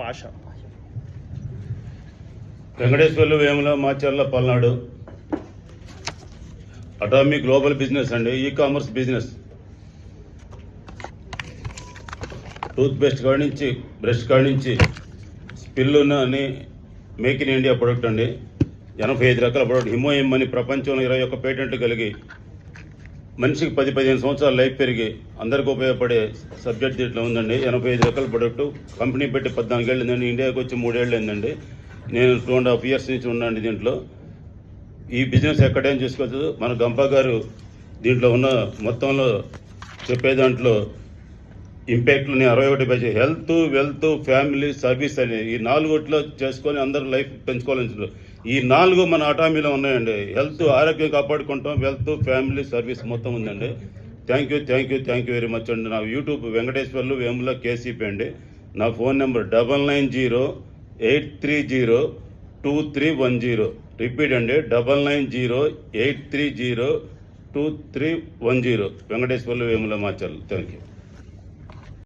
Pasha. Venkateswarlu Vemula Macherla Palnadu. Atomy global business అండి, e commerce business. Tooth paste కాడి నుంచి, బ్రష్ కాడి నుంచి, స్పిల్లున అని మేక్ ఇన్ ఇండియా ప్రొడక్ట్ అండి. 85 రకాల ప్రొడక్ట్. హిమోయిమ్ అని ప్రపంచంలో 21 పేటెంట్లు కలిగి మనిషికి 10-15 సంవత్సరాల లైఫ్ పెరిగి అందరికీ ఉపయోగపడే సబ్జెక్ట్ దీంట్లో ఉందండి. 85 రకాల ప్రొడక్టు. కంపెనీ పెట్టి 14 ఏళ్ళు అయిందండి. ఇండియాకి వచ్చి 3 ఏళ్ళు అయిందండి. నేను 2.5 years నుంచి ఉన్నాను దీంట్లో. ఈ బిజినెస్ ఎక్కడైనా చేసుకోవచ్చు. మన గంప గారు దీంట్లో ఉన్న మొత్తంలో చెప్పే దాంట్లో ఇంపాక్ట్ని 61 page. Health, wealth, family, service అని ఈ 4 చేసుకొని అందరూ లైఫ్ పెంచుకోవాలని ఈ 4 మన అటామీలో ఉన్నాయండి. హెల్త్, ఆరోగ్యం కాపాడుకుంటాం, వెల్త్, ఫ్యామిలీ, సర్వీస్ మొత్తం ఉందండి. థ్యాంక్ యూ వెరీ మచ్ అండి. నా యూట్యూబ్ వెంకటేశ్వర్లు వేముల కేసీపీ అండి. నా ఫోన్ నెంబర్ 9908302310. రిపీట్ అండి, 9908302310. వెంకటేశ్వర్లు వేముల మాచర్లు. Thank you.